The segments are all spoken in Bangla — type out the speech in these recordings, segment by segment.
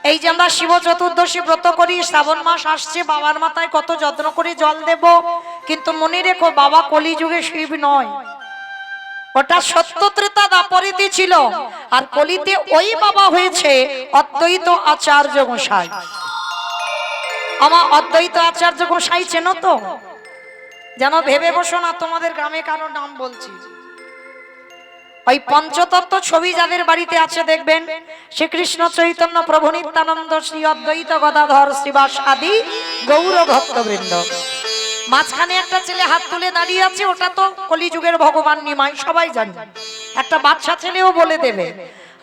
এই যে আমরা শিব চতুর্দশী ব্রত করি, শ্রাবণ মাস আসছে, বাবার মাথায় কত যত্ন করে জল দেব, কিন্তু মনে রেখো বাবা কলিযুগে শিব নয়, ওটা সত্য ত্রেতা দাপরিতে ছিল। আর কলিতে ওই বাবা হয়েছে অদ্বৈত আচার্য গোসাই। আমার অদ্বৈত আচার্য গোসাই চেনো তো? যেন ভেবে বসো না তোমাদের গ্রামে কারো নাম বলছি। ওই পঞ্চতত্ত্ব ছবি যাদের বাড়িতে আছে দেখবেন, শ্রীকৃষ্ণ চৈতন্য প্রভু নিত্যানন্দ শ্রী অদ্বৈত গদাধর শ্রীবাস আদি গৌর ভক্তবৃন্দ, মাঝখানে একটা ছেলে হাত তুলে দাঁড়িয়ে আছে, ওটা তো কলিযুগের ভগবান নিমাই, সবাই জানে, একটা বাচ্চা ছেলেও বলে দেবে।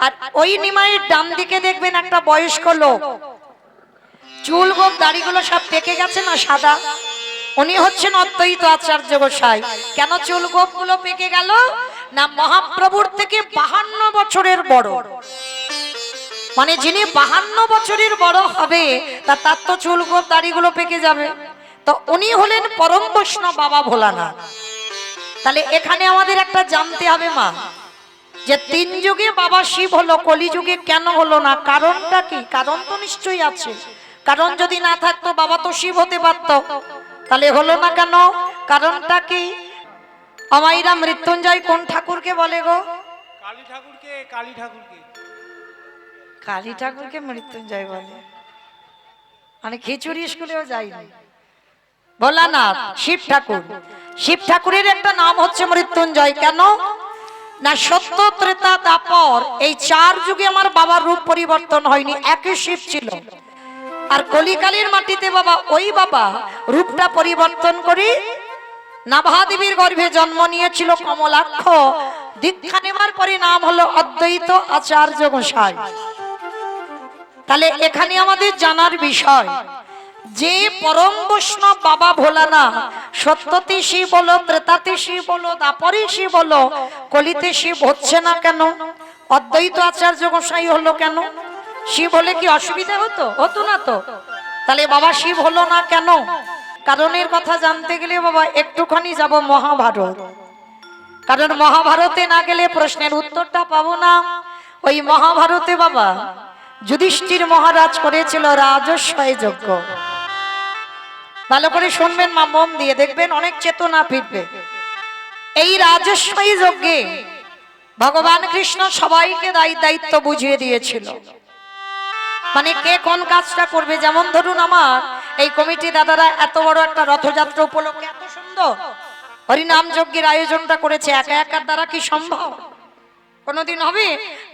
আর ওই নিমাইয়ের ডান দিকে দেখবেন একটা বয়স্ক লোক, চুল গোপ দাড়িগুলো সব পেকে গেছে না সাদা, উনি হচ্ছেন অদ্বৈত আচার্য গোসাই। কেন চুল গোপ গুলো পেকে গেল? না মহাপ্রভুর থেকে 52 বছরের বড়, মানে যিনি 52 বছরের বড় হবে তার তো চুল গোপ দাড়িগুলো পেকে যাবে। তো উনি হলেন পরম বৈষ্ণব বাবা ভোলানাথ। তাহলে এখানে আমাদের একটা জানতে হবে মা, যে 3 যুগে বাবা শিব হলো, কলিযুগে কেন হলো না? কারণটা কি? কারণ তো নিশ্চয়ই আছে, কারণ যদি না থাকতো বাবা তো শিব হতে পারত, তাহলে হলো না কেন? কারণটা কি? আমাইরা মৃত্যুঞ্জয় কোন ঠাকুরকে বলে গো? কালী ঠাকুরকে। কালী ঠাকুরকে কালী ঠাকুরকে মৃত্যুঞ্জয় বলে, মানে খিচুড়ি স্কুলেও যায়নি। ভোলানাথ শিব ঠাকুর, শিব ঠাকুরের একটা নাম হচ্ছে মৃত্যুঞ্জয়। কেন না সত্য ত্রেতা দাপর এই 4 যুগে আমার বাবার রূপ পরিবর্তন হয়নি, একই শিব ছিল। আর কলিকালের মাটিতে বাবা ওই বাবা রূপটা পরিবর্তন করে নাভাদেবীর গর্ভে জন্ম নিয়েছিল কমলাক্ষ, দীক্ষা নেবার পরে নাম হলো অদ্বৈত আচার্য গোসাই। তাহলে এখানে আমাদের জানার বিষয় যে পরম বৈষ্ণব বাবা ভোলানাথ সত্যতে শিব বলো, ত্রেতাতে শিব বলো, দাপরে শিব বলো, কলিতে শিব হচ্ছে না কেন? অদ্বৈত আচার্য গোসাই হলো কেন? শিব হলে কি অসুবিধা হতো? হতো না তো। তাহলে বাবা শিব হলো না কেন? কারণের কথা জানতে গেলে বাবা একটুখানি যাব মহাভারত, কারণ মহাভারতে না গেলে প্রশ্নের উত্তরটা পাবো না। ওই মহাভারতে বাবা যুধিষ্ঠির মহারাজ করেছিল রাজস্বয় যজ্ঞ। ভালো করে শুনবেন মা, মন দিয়ে দেখবেন, অনেক চেতনা ফিরবে। এই রাজস্বয় যজ্ঞে ভগবান কৃষ্ণ সবাইকে দায়িত্ব বুঝিয়ে দিয়েছিল, মানে কে কোন কাজটা করবে। যেমন ধরুন আমার এই কমিটি দাদারা এত বড় একটা রথযাত্রা উপলক্ষে এত সুন্দর হরিনাম যজ্ঞের আয়োজনটা করেছে, একা একার দ্বারা কি সম্ভব? কোনদিন হবে?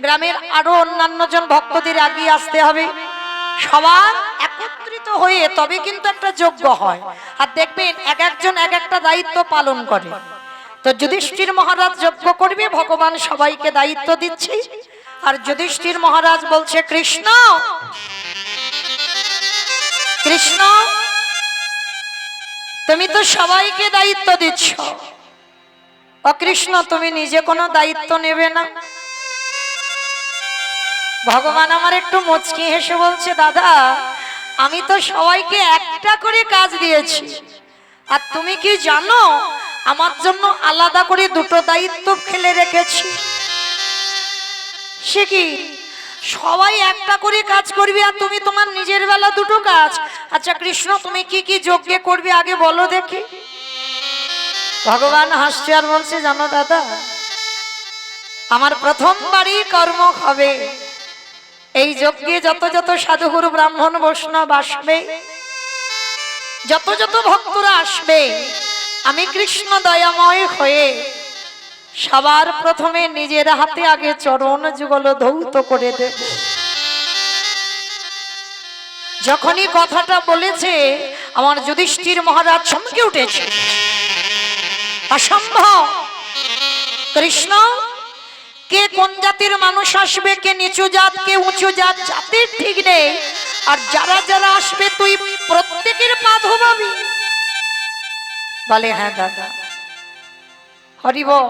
গ্রামের আরো অন্যান্য জন ভক্তদের আগিয়ে আসতে হবে, সবার একত্রিত হয়ে তবে কিন্তু একটা যজ্ঞ হয়। আর দেখবেন এক একজন এক একটা দায়িত্ব পালন করে। তো যুধিষ্ঠির মহারাজ যজ্ঞ করবে, ভগবান সবাইকে দায়িত্ব দিচ্ছে। আর যুধিষ্ঠির মহারাজ বলছে, কৃষ্ণ কৃষ্ণ তুমি তো সবাইকে দায়িত্ব দিচ্ছ, অকৃষ্ণ তুমি নিজে কোনো দায়িত্ব নেবে না? ভগবান আমার একটু মুচকি হেসে বলছে, দাদা আমি তো সবাইকে একটা করে কাজ দিয়েছি, আর তুমি কি জানো আমার জন্য আলাদা করে 2টো দায়িত্ব ফেলে রেখেছি। সে কি? সবাই একটা করে কাজ করবে আর তুমি তোমার নিজের বেলা 2টো কাজ? আচ্ছা কৃষ্ণ তুমি কি কি যজ্ঞে করবে আগে বলো দেখি। ভগবান হাসছে আর বলছে, জানো দাদা আমার প্রথমবারই কর্ম হবে এই যজ্ঞে যত যত সাধুগুরু ব্রাহ্মণ বৈষ্ণব আসবে, যত যত ভক্তরা আসবে, আমি কৃষ্ণ দয়াময় হয়ে সবার প্রথমে নিজের হাতে আগে চরণ যুগল ধৌত করে দেব। যখনই কথাটা বলেছে আমার যুধিষ্ঠির মহারাজ চমকে উঠেছে, অসম্ভব! কৃষ্ণ কে কোন জাতির মানুষ আসবে, কে নিচু জাত কে উঁচু জাত, জাতির ঠিক নেই, আর যারা যারা আসবে তুই প্রত্যেকের পা ধোবাবি? বলে হ্যাঁ দাদা। হরি বল।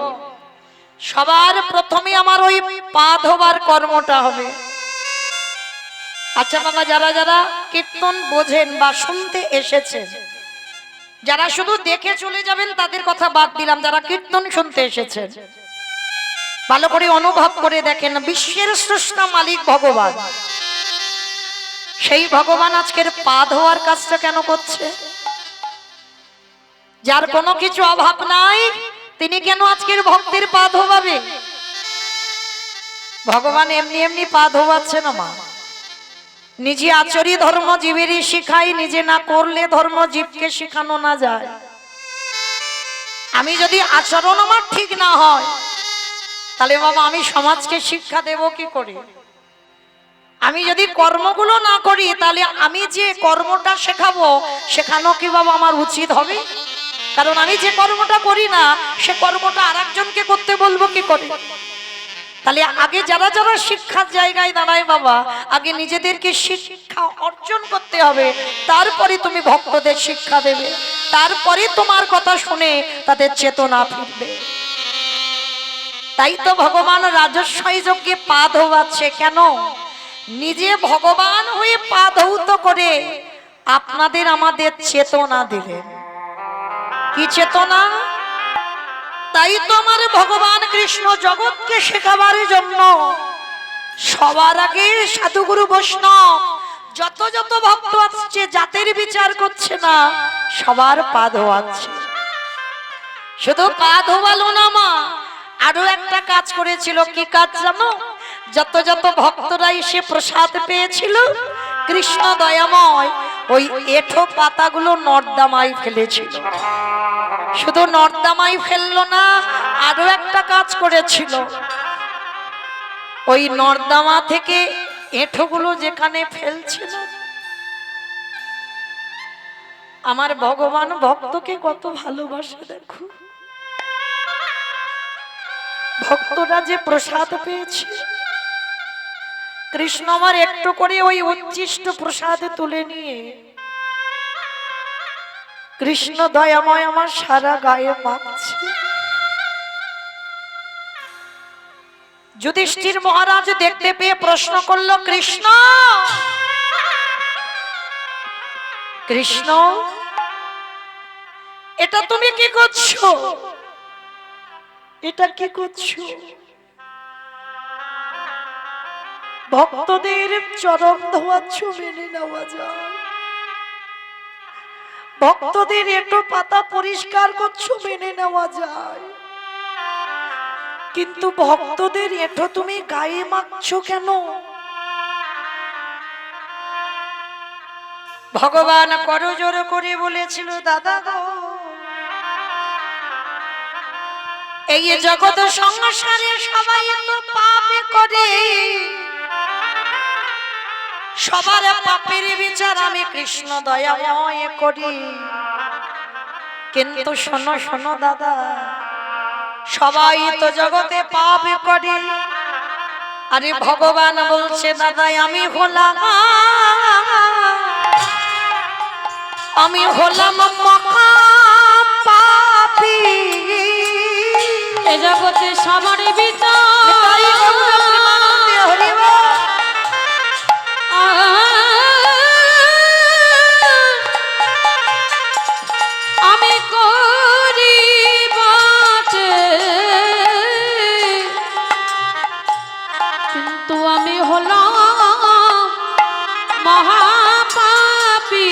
সবার প্রথমে আমার ওই পা ধোবার কর্মটা হবে। আচ্ছা বাবা, যারা যারা কীর্তন বোঝেন বা শুনতে এসেছেন, যারা শুধু দেখে চলে যাবেন তাদের কথা বাদ দিলাম, যারা কীর্তন শুনতে এসেছেন ভালো করে অনুভব করে দেখেন, বিশ্বের স্রষ্টা মালিক ভগবান সেই ভগবান আজকের পা ধোয়ার কাজটা কেন করছে? যার কোনো কিছু অভাব নাই তিনি কেন আজকের ভক্তের পা ধোয়াবে? ভগবান এমনি এমনি পা ধোয়াচ্ছে না মা। নিজে আচরি ধর্ম জীবেরই শিখাই, নিজে না করলে ধর্ম জীবকে শিখানো না যায়। আমি যদি আচরণ আমার ঠিক না হয় তাহলে বাবা আমি সমাজকে শিক্ষা দেব কি করে? আমি যদি কর্মগুলো না করি তাহলে আমি যে কর্মটা শেখাবো শেখানো কি বাবা আমার উচিত হবে? কারণ আমি যে কর্মটা করি না সে কর্মটা আরেকজনকে করতে বলবো কি করে? তাহলে আগে যারা যারা শিক্ষার জায়গায় দাঁড়ায় বাবা, আগে নিজেদেরকে শিক্ষা অর্জন করতে হবে, তারপরে তুমি ভক্তদের শিক্ষা দেবে, তারপরে তোমার কথা শুনে তাদের চেতনা ফিরবে। তাই তো ভগবান রাজস্বই যজ্ঞে পা ধোয়াচ্ছে কেন? নিজে ভগবান হয়ে পা ধৌত করে আপনাদের আমাদের চেতনা দিলেন। কি চেতনা? তাই তো আমার ভগবান কৃষ্ণ জগৎকে শেখাবার জন্য সবার আগে সাধুগুরু বৈষ্ণব যত যত ভক্ত আসছে জাতের বিচার করছে না, সবার পা ধোয়াচ্ছে। শুধু পা ধোয়ালো না মা, আরো একটা কাজ করেছিল। কি কাজ জানো? যত যত ভক্তরা এসে প্রসাদ পেয়েছিল কৃষ্ণ দয়াময় ওই এঁঠো পাতাগুলো নর্দমায় ফেলেছিল। শুধু নর্দমায় ফেললো না, আরো একটা কাজ করেছিল। ওই নর্দমা থেকে এঁঠোগুলো যেখানে ফেলছিল, আমার ভগবান ভক্তকে কত ভালোবাসে দেখো। ভক্তরা যে প্রসাদ পেয়েছে, কৃষ্ণ আমার একটু করে ওই উচ্ছিষ্ট প্রসাদ তুলে নিয়ে কৃষ্ণ দয়াময় আমার সারা গায়ে মাখছে। যুধিষ্ঠির মহারাজ দেখতে পেয়ে প্রশ্ন করলো, কৃষ্ণ কৃষ্ণ এটা তুমি কি করছো? এটা কি করছো? ভক্তদের চরণ ধোয়াচ্ছ, মেনে নেওয়া যায়। ভক্তদের এঁটো পাতা পরিষ্কার করছো, মেনে নেওয়া যায়। কিন্তু ভক্তদের এঁটো তুমি গায়ে মাখছো কেন? ভগবান করজোর করে বলেছিল, দাদা গো, এই জগৎ সংসারে সবাই তো পাপে করে, সবার পাপের বিচার আমি কৃষ্ণ দয়াময় করি। কিন্তু শোনো শোনো দাদা, সবাই তো জগতে পাপ করে। আরে ভগবান বলছে দাদা আমি হলাম মহাপাপী। এ জগতে সবার বিচার আমি করি বাটে, কিন্তু আমি হলাম মহাপাপী।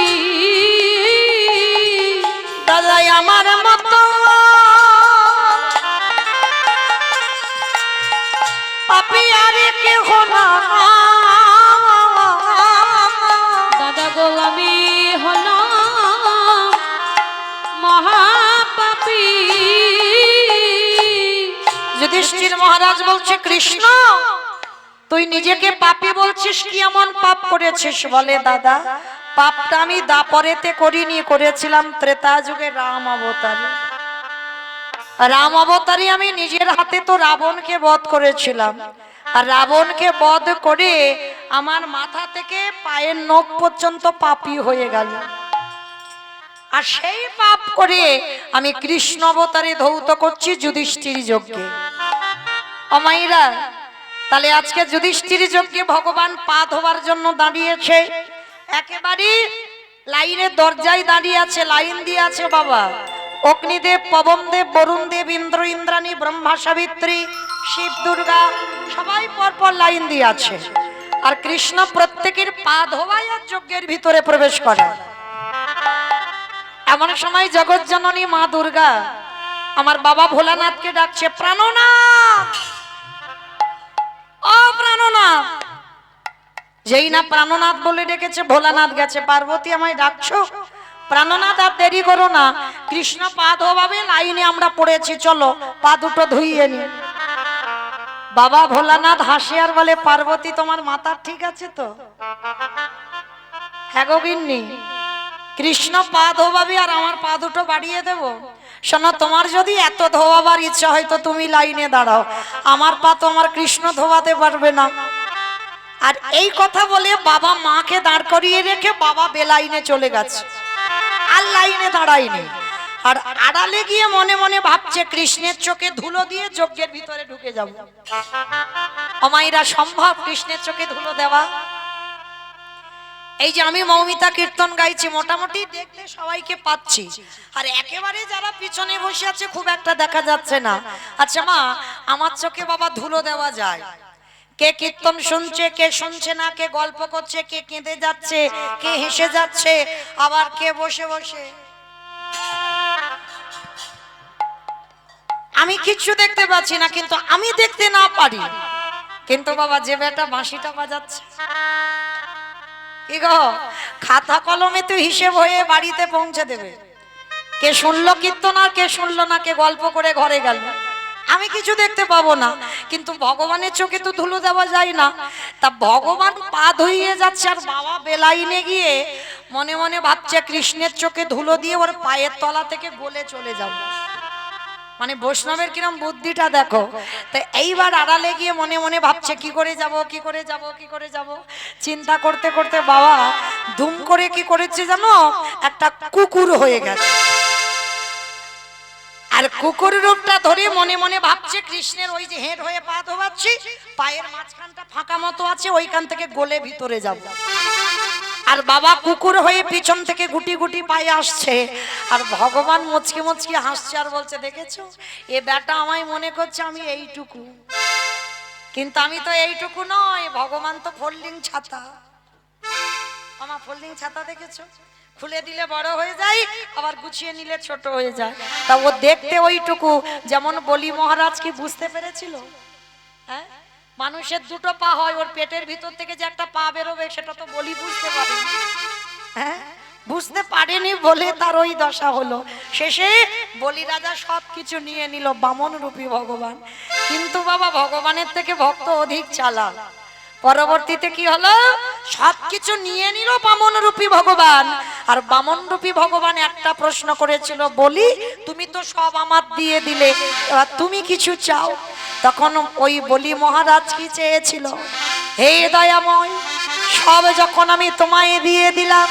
দাদা আমার মতো পাপী আর কেহ না। দাদা গো আমি হলাম মহাপাপী। যুধিষ্ঠির মহারাজ বলছে, কৃষ্ণ তুই নিজেকে পাপী বলছিস, কি এমন পাপ করেছিস? বলে দাদা পাপটা আমি দাপরেতে করিনি, করেছিলাম ত্রেতা যুগে রাম অবতারে। রাম অবতারে আমি নিজের হাতে তো রাবণকে বধ করেছিলাম, আর রাবণকে বধ করে আমার মাথা থেকে পায়ের নখ পর্যন্ত পাপী হয়ে গেল। আর সেই পাপ করে আমি কৃষ্ণ অবতারে ধৌত করছি যুধিষ্ঠির যজ্ঞে। অমাইরা, তাহলে আজকে যুধিষ্ঠির যজ্ঞে ভগবান পা ধোয়ার জন্য দাঁড়িয়েছে, একেবারে লাইনের দরজায় দাঁড়িয়ে আছে, লাইন দিয়ে আছে বাবা। অগ্নিদেব, পবনদেব, বরুণদেব, ইন্দ্র, ইন্দ্রাণী, ব্রহ্মা, সাবিত্রী, শিব, দুর্গা সবাই পরপর লাইন দিয়ে আছে। আর কৃষ্ণ প্রত্যেকের পা ধোয়ায় আর যজ্ঞের ভিতরে প্রবেশ করে। এমন সময় জগৎ জননী মা দুর্গা আমার বাবা ভোলানাথকে ডাকছে, প্রাণনাথ, ও প্রাণনাথ। যেই না প্রাণনাথ বলে ডেকেছে, ভোলানাথ গেছে, পার্বতী আমায় ডাকছো? প্রাণনাথ আর দেরি করো না, কৃষ্ণ পা ধোয়াবে, লাইনে আমরা পড়েছি, চলো পা দুটো ধুইয়ে নি। বাবা ভোলানাথ হাসি আর বলে, পার্বতী তোমার মাথা ঠিক আছে তো? হ্যাঁ গো গিন্নি, কৃষ্ণ পা ধোয়াবে আর আমার পা দুটো বাড়িয়ে দেব? শোনো, তোমার যদি এত ধোয়াবার ইচ্ছা হয় তো তুমি লাইনে দাঁড়াও, আমার পা তো আমার কৃষ্ণ ধোয়াতে পারবে না। আর এই কথা বলে বাবা মাকে দাঁড় করিয়ে রেখে বাবা বেলাইনে চলে গেছে, আর লাইনে দাঁড়ায়নি। আর আড়ালে গিয়ে মনে মনে ভাবছে, কৃষ্ণের চোখে ধুলো দিয়ে যজ্ঞের ভিতরে ঢুকে যাব। অমাইরা সম্ভব কৃষ্ণের চোখে ধুলো দেওয়া? এই যে আমি মৌমিতা কীর্তন গাইছি, মোটামুটি দেখতে সবাইকে পাচ্ছি, আর একেবারে যারা পিছনে বসে আছে খুব একটা দেখা যাচ্ছে না। আচ্ছা মা, আমার চোখে বাবা ধুলো দেওয়া যায়? কে কীর্তন শুনছে, কে শুনছে না, কে গল্প করছে, কে কেঁদে যাচ্ছে, কে হেসে যাচ্ছে, আবার কে বসে বসে। আমি কিচ্ছু দেখতে পাচ্ছি না, কিন্তু আমি দেখতে না পারি, কিন্তু বাবা যে বেটা বাঁশিটা বাজাচ্ছে, কি গো, খাতা কলমে তো হিসেব হয়ে বাড়িতে পৌঁছে দেবে, কে শুনলো কীর্তন আর কে শুনলো না, কে গল্প করে ঘরে গেল, আমি কিছু দেখতে পাবো না। কিন্তু ভগবানের চোখে তো ধুলো দেওয়া যায় না। তা ভগবান পা ধুইয়ে যাচ্ছে, আর বাবা বেলাইনে গিয়ে মনে মনে ভাবছে, কৃষ্ণের চোখে ধুলো দিয়ে ওর পায়ের তলা থেকে গলে চলে যাবে। মানে বৈষ্ণবের কিরম বুদ্ধিটা দেখো। তো এইবার আড়ালে গিয়ে মনে মনে ভাবছে, কি করে যাব, কি করে যাব, কি করে যাব। চিন্তা করতে করতে বাবা ধুম করে কি করেছে জানো, একটা কুকুর হয়ে গেছে। আর কুকুর রূপটা ধরে মনে মনে ভাবছে, কৃষ্ণের ওই যে হেঁট হয়ে পা ধোয়াচ্ছি, পায়ের মাঝখানটা ফাঁকা মতো আছে, ওইখান থেকে গলে ভিতরে যাব। আর বাবা কুকুর হয়ে পিছন থেকে গুটি গুটি পায়ে আসছে, আর ভগবান মুচকি মুচকি হাসছে আর বলছে, দেখেছো এ বেটা আমায় মনে করছে আমি এইটুকু, কিন্তু আমি তো এইটুকু নয়, ভগবান তো ফোল্ডিং ছাতা। আমার ফোল্ডিং ছাতা দেখেছো, খুলে দিলে বড় হয়ে যায়, আবার গুছিয়ে নিলে ছোট হয়ে যায়। তা ও দেখতে ওইটুকু, যেমন বলি মহারাজ কি বুঝতে পেরেছিল? হ্যাঁ, মানুষের দুটো পা হয়, ওর পেটের ভিতর থেকে যে একটা পা বেরোবে সেটা তো বলি বুঝতে পারেনি। হ্যাঁ, বুঝতে পারেনি বলে তার ওই দশা হলো। শেষে বলি রাজা সবকিছু নিয়ে নিল, বামন রূপী ভগবান। কিন্তু বাবা ভগবানের থেকে ভক্ত অধিক চালাক। পরবর্তীতে কি হলো, সবকিছু নিয়ে নিল বামন রূপী ভগবান। আর বামন রূপী ভগবান একটা প্রশ্ন করেছিল, বলি তুমি তো সব আমার দিয়ে দিলে, এবার তুমি কিছু চাও। তখন ওই বলি মহারাজ কি চেয়েছিল, হে দয়াময়, সব যখন আমি তোমায় দিয়ে দিলাম,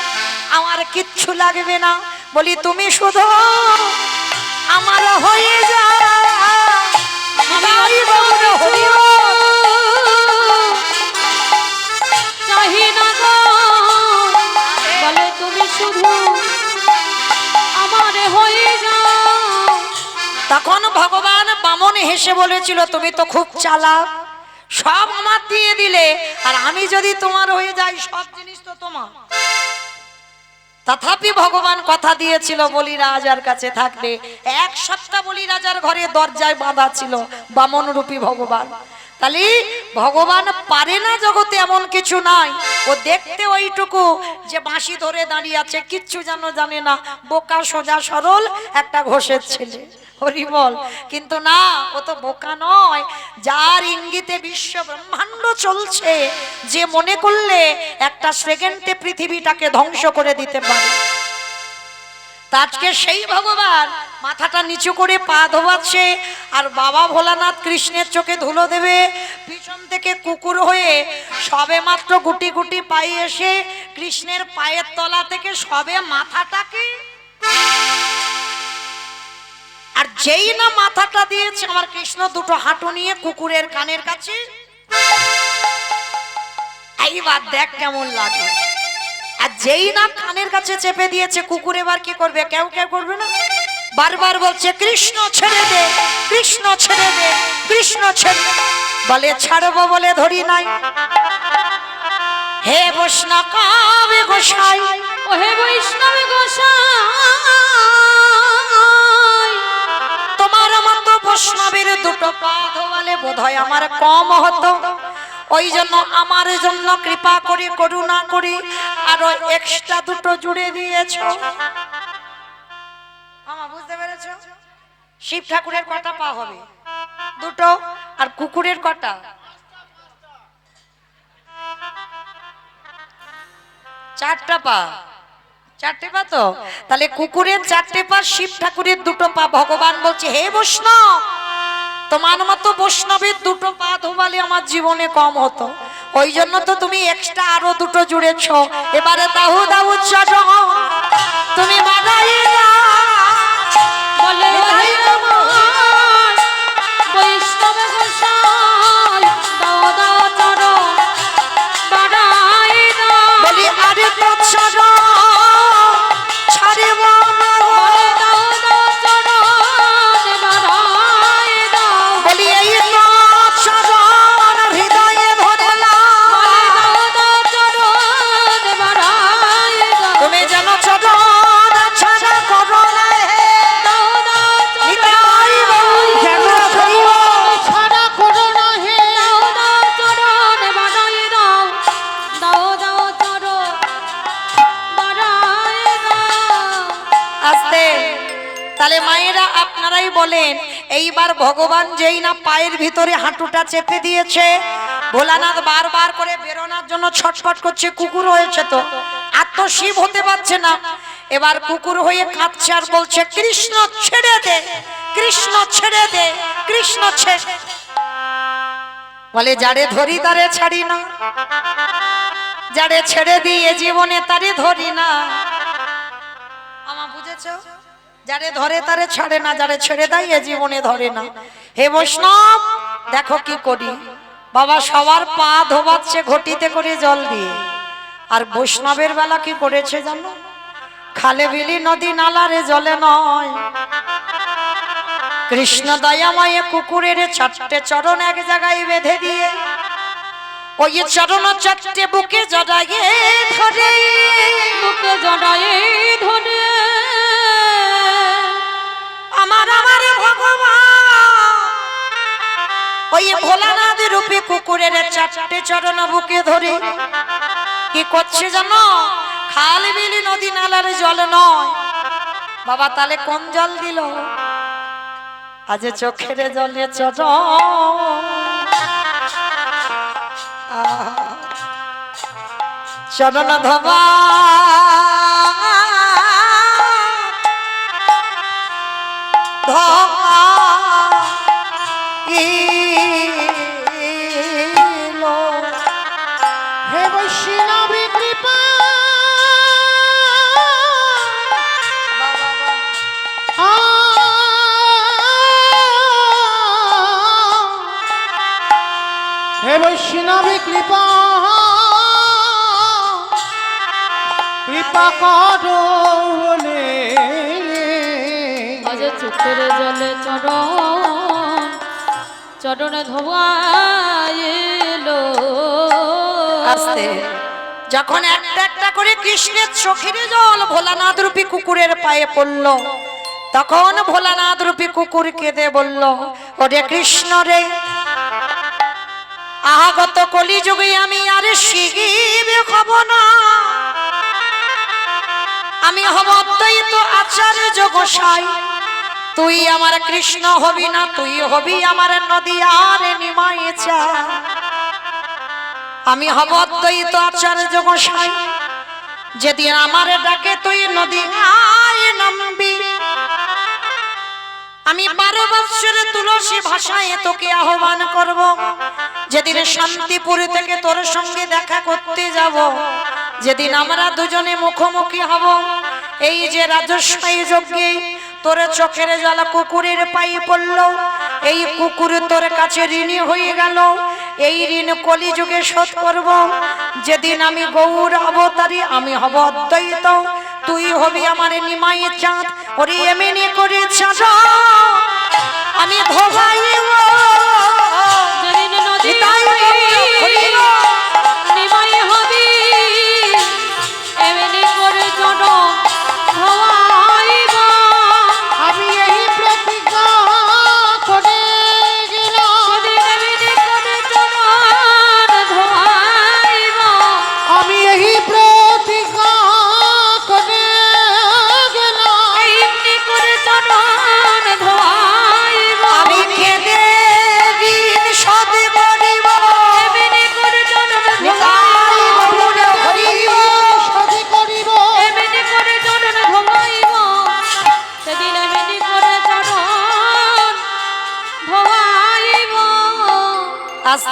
আমার কিচ্ছু লাগবে না, বলি তুমি শুধু আমার হয়ে যাও। চাহি না গো, বলে তুমি শুধু আমার হয়ে যাও। তখন ভগবান বামন হেসে বলেছিল, তুমি তো খুব চালাক, সব আমার দিয়ে দিলে, আর আমি যদি তোমার হয়ে যাই, সব জিনিস তো তোমার। তথাপি ভগবান কথা দিয়েছিল, বলি রাজার কাছে থাকবে। এক সপ্তাহ বলি রাজার ঘরে দরজায় বাঁধা ছিল বামন রূপী ভগবান। তাহলে ভগবান পারে না জগতে এমন কিছু নাই। ও দেখতে ওইটুকু যে বাঁশি ধরে দাঁড়িয়ে আছে, কিচ্ছু যেন জানে না, বোকা সোজা সরল একটা ঘোষের ছেলে, হরি বল। কিন্তু না, ও তো বোকা নয়, যার ইঙ্গিতে বিশ্ব ব্রহ্মাণ্ড চলছে, যে মনে করলে একটা সেকেন্ডে পৃথিবীটাকে ধ্বংস করে দিতে পারে। আজকে সেই ভগবান মাথাটা নিচু করে পা ধোয়াচ্ছে, আর বাবা ভোলানাথ কৃষ্ণের চোখে ধুলো দেবে। পিছন থেকে কুকুর হয়ে সবে মাত্র গুটি গুটি পায়ে এসে কৃষ্ণের পায়ের তলা থেকে সবে মাথাটাকে, আর যেই না মাথাটা দিয়েছে, আমার কৃষ্ণ দুটো হাঁটু নিয়ে কুকুরের কানের কাছে, এইবার দেখ কেমন লাগে। আর যেই না কানের কাছে চেপে দিয়েছে, কুকুর এবার কি করবে, কেউ কেউ করবে না, বারবার বলছে, কৃষ্ণ ছেড়ে দে, কৃষ্ণ ছেড়ে দে, কৃষ্ণ ছেড়ে। বলে ছাড়বো বলে ধরি নাই, হে বৈষ্ণব গোসাই, ও হে বৈষ্ণব গোসাই, তোমার মতো বৈষ্ণবের দুটো পা ধোয়ালে বোধহয় আমার কম হতো, ওই জন্য আমার জন্য কৃপা করে করুণা করে আরো এক্সট্রা দুটো জুড়ে দিয়েছো। আমার বুঝতে পেরেছো? শিব ঠাকুরের কটা পা হবে? দুটো। আর কুকুরের কটা? চারটা পা। চারটে পা তো? তাহলে কুকুরের চারটে পা, শিব ঠাকুরের দুটো পা। ভগবান বলছে হে বৈষ্ণব, তোমার মতো বৈষ্ণবের দুটো পা ধোবালে আমার জীবনে কম হতো, ওই জন্য তো তুমি এক্সট্রা আরো দুটো জুড়েছ। এবারে দাহু দাহু চরণ তুমি বাড়াইয়া বলে ভাই আমার বৈষ্ণব গোসাই, দাও দাও চরণ বাড়াই দাও। বলি আরে তো চরণ ছাড়িব না গো। বলে দাও দাও চরণ বাড়াই দাও। বলি এই তো চরণ হৃদয়ে ধরলাম। বলে দাও দাও চরণ বাড়াই দাও। তুমি যেন চরণ ছাড়া করো না হে। দাও দাও হৃদয় যেন ধরিব। ছাড়া করো না হে। দাও দাও চরণ বাড়াই দাও। দাও দাও চরণ বাড়াই দাও। আস্তে। তাহলে মায়েরা আপনারাই বলেন, এইবার ভগবান যেই না পায়ের ভিতরে হাঁটুটা চেপে দিয়েছে, ভোলানাথ বারবার করে বেরোনোর জন্য ছটফট করছে। কুকুর হয়েছে তো, আর তো শিব হতে পারছে না। এবার কুকুর হয়ে কাঁদছে আর বলছে কৃষ্ণ ছেড়ে দে, কৃষ্ণ ছেড়ে দে, কৃষ্ণ ছেড়ে। বলে যারে ধরি তারে ছাড়ি না, যারে ছেড়ে দিয়ে জীবনে তারে ধরি না। আমার বুঝেছো? যারে ধরে তারে ছাড়ে না, যারে ছেড়ে দেয় এ জীবনে ধরে না। হে বৈষ্ণব দেখো কি করি। বাবা সবার পা ধোবাচ্ছে ঘটিতে করে জল দিয়ে, আর বৈষ্ণবের বেলা কি করেছে জানো? খালে বিলি নদী নালারে জলে নয়, কৃষ্ণ দয়াময়ে কুকুরের চারটে চরণ এক জায়গায় বেঁধে দিয়ে ওই চরণ চারটে বুকে জড়াইয়ে ধরে, বুকে জড়ায়ে ধরে আমার আমার ভগবান ওই ভোলানাথ রূপে কুকুরের চারটে চরণ বুকে ধরে কি করছে জানো? খাল বিলি নদী নালার জল নয় বাবা, তাহলে কোন জল দিল? আজ চোখের জলে চরণ ধবা ধবা ইলো। হে বৈষ্ণবী কৃপা হে বৈষ্ণবী কৃপা কৃপা করো বলে আজ চোখের জলে চরণ চরণ ধোয়াইলো। আস্তে। যখন একটা একটা করে কৃষ্ণের চোখের জল ভোলানাথ রূপী কুকুরের পায়ে পড়ল, তখন ভোলানাথ রূপী কুকুর কেঁদে বলল ওরে কৃষ্ণ রে, আহাগত কলিযুগে আমি আর শিব হব না, আমি হব অদ্বৈত আচার্য গোসাই। তুই আমার কৃষ্ণ হবি না, তুই হবি আমার নদী আর নিমাই চা। আমি হব অদ্বৈত আচার্য গোসাই, যেদিন আমার ডাকে তুই নদী আয় নামবি, আমি 12 বৎসরে তুলসী ভাষায় তোকে আহ্বান করব। যেদিন শান্তিপুর থেকে তোর সঙ্গে দেখা করতে যাব, যেদিন আমরা দুজনে মুখোমুখি হব, এই যে রাজস্বাই যজ্ঞে তোর চোখের জল কুকুরের পায়ে পড়ল, এই কুকুর তোর কাছে ঋণী হয়ে গেল, এই ঋণ কলিযুগে শোধ করব। যেদিন আমি গৌর অবতারী, আমি হব অদ্বৈত, তুই হবি আমার নিমাই চাঁদ। ওরে এমনি করে চাঁদ আমি ধোবাইব, যেদিন নদী নিতাই গৌর হরিব। নিমাই হবি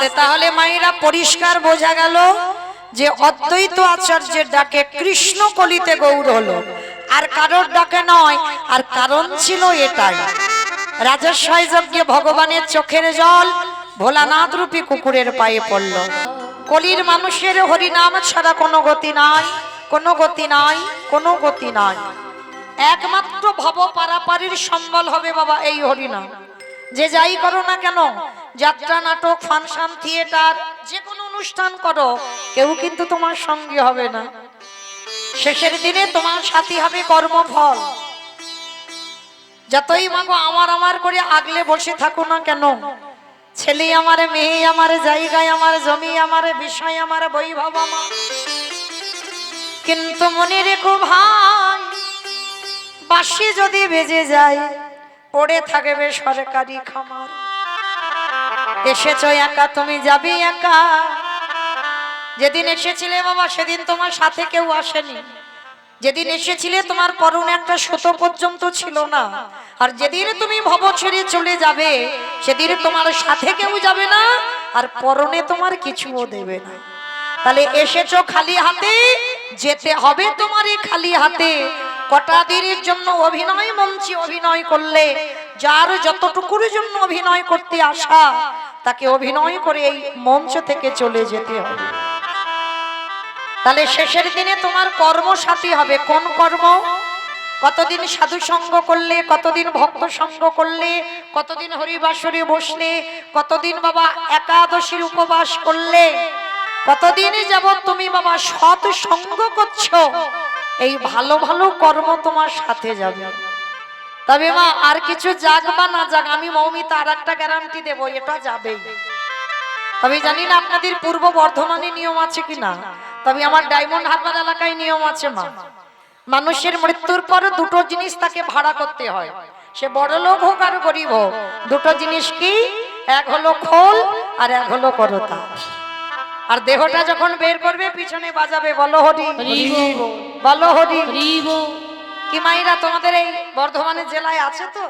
আসতে। তাহলে মায়েরা পরিষ্কার বোঝা গেল যে অদ্বৈত আচার্যের ডাকে কৃষ্ণ কলিতে গৌর হলো, আর কারোর ডাকে নয়। আর কারণ ছিল এটাই, রাজস্বয় যজ্ঞে ভগবানের চোখের জল ভোলানাথ রূপী কুকুরের পায়ে পড়ল। কলির মানুষের হরিনাম ছাড়া কোনো গতি নাই, কোনো গতি নাই, কোনো গতি নাই। একমাত্র ভব পারাপারের সম্বল হবে বাবা এই হরিনাম। যে যাই করো না কেন, যাত্রা, নাটক, ফাংশন, থিয়েটার, যে কোনো অনুষ্ঠান করো, কেউ কিন্তু তোমার সঙ্গী হবে না। শেষের দিনে তোমার সাথী হবে কর্মফল। যতই মাগো আমার আমার করে আগলে বসে থাকো না কেন, ছেলে আমার, মেয়ে আমার, জায়গায় আমার, জমি আমার, বিষয় আমার, বৈভব আমার, কিন্তু মনে রেখো ভাই, বাঁশি যদি বেজে যায় পড়ে থাকবে সরকারি খামার। এসেছো একা, তুমি যাবে একা। যেদিন এসেছিলে বাবা সেদিন তোমার সাথে কেউ আসেনি। যেদিন এসেছিলে তোমার পরনে একটা সুতো পর্যন্ত ছিল না। আর যেদিন তুমি ভব ছেড়ে চলে যাবে সেদিন তোমার সাথে কেউ যাবে না, আর পরনে তোমার কিছুও দেবে না। তাহলে এসেছো খালি হাতে, যেতে হবে তোমার এই খালি হাতে। কটা দিনের জন্য অভিনয় মঞ্চে অভিনয় করলে, যার যতটুকুর জন্য অভিনয় করতে আসা, তাকে অভিনয় করে এই মঞ্চ থেকে চলে যেতে হবে। তাহলে শেষের দিনে তোমার কর্মসাথী হবে। কোন কর্ম? কতদিন সাধু সঙ্গ করলে, কতদিন ভক্ত সঙ্গ করলে, কতদিন হরিবাসরে বসলে, কতদিন বাবা একাদশীর উপবাস করলে, কতদিন যাবত তুমি বাবা সৎ সঙ্গ করছো, এই ভালো ভালো কর্ম তোমার সাথে যাবে। তবে মা আর কিছু যাক বা না যাক, আমি মৌমিতা আর একটা গ্যারান্টি দেবো, এটা যাবেই। তবে জানি না আপনাদের পূর্ব বর্ধমানে নিয়ম আছে কিনা, তবে আমার ডায়মন্ড হারবার এলাকায় নিয়ম আছে মা। মানুষের মৃত্যুর পর দুটো জিনিস তাকে ভাড়া করতে হয়, সে বড় লোক হোক আর গরিব হোক। দুটো জিনিস কি? এক হলো খোল আর এক হলো করতা। আর দেহটা যখন বের করবে পিছনে বাজাবে বলো হরি, বলো হরি। কি মাইরা তোমাদের এই বর্ধমানের জেলায় আছে তো?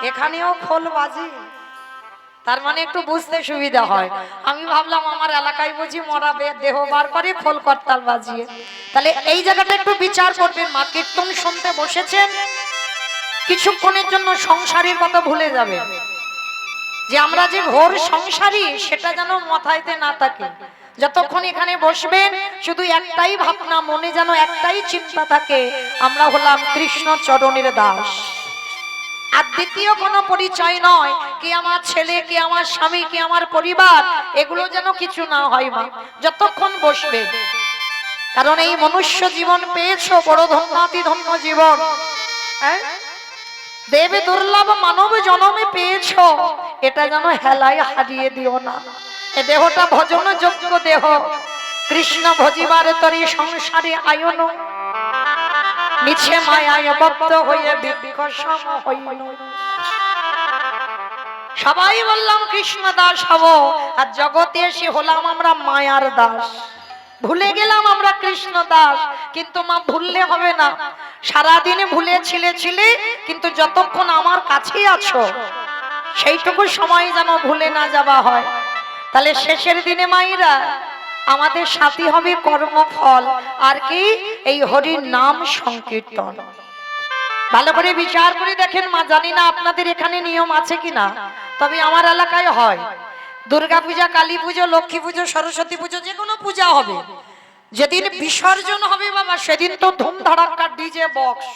এখানেও খোল বাজি, তার মানে একটু বুঝতে সুবিধা হয়। আমি ভাবলাম আমার এলাকায় বুঝি মরা দেহ বার করে খোল করতাল বাজিয়ে। তাহলে এই জায়গাটা একটু বিচার করবেন। মা কীর্তন শুনতে বসেছেন, কিছুক্ষণের জন্য সংসারের কথা ভুলে যাবে, যে আমরা যে ঘোর সংসারী সেটা যেন মাথায়তে না থাকে। যতক্ষণ এখানে বসবেন শুধু একটাই ভাবনা মনে, যেন একটাই চিন্তা থাকে, আমরা হলাম কৃষ্ণ চরণের দাস। আর দ্বিতীয় কোনো পরিচয় নয়, কি আমার ছেলে, কি আমার স্বামী, কি আমার পরিবার, এগুলো যেন কিছু না হয় মা যতক্ষণ বসবে। কারণ এই মনুষ্য জীবন পেয়েছো, বড় ধন্যাতি ধন্য জীবন। দেবে দুর্লভ মানব জনমে পেয়েছো, এটা যেন হেলায় হারিয়ে দিও না। এ দেহটা ভজন যোগ্য দেহ, কৃষ্ণ ভজিবার তরি সংসারে আয়ন, মিছে মায়ায় বদ্ধ হয়ে বিকশম হইল। সবাই বললাম কৃষ্ণ দাস হব, আর জগতে এসে হলাম আমরা মায়ার দাস। ভুলে গেলাম আমরা কৃষ্ণ দাস, কিন্তু মা ভুললে হবে না। সারাদিনে ভুলে ছিলে, কিন্তু যতক্ষণ আমার কাছেই আছো সেইটুকু সময় যেন ভুলে না যাওয়া হয়। তাহলে শেষের দিনে মায়েরা আমাদের সাথী হবে কর্মফল, আর কি? এই হরির নাম সংকীর্তন। ভালো করে বিচার করে দেখেন মা, জানি না আপনাদের এখানে নিয়ম আছে কিনা, তবে আমার এলাকায় হয়। দুর্গা পূজা, কালী পুজো, লক্ষ্মী পুজো, সরস্বতী পুজো, যে কোনো পূজা হবে, যেদিন বিসর্জন হবে বাবা সেদিন তো ধুমধাড়াক্কা ডিজে বক্স,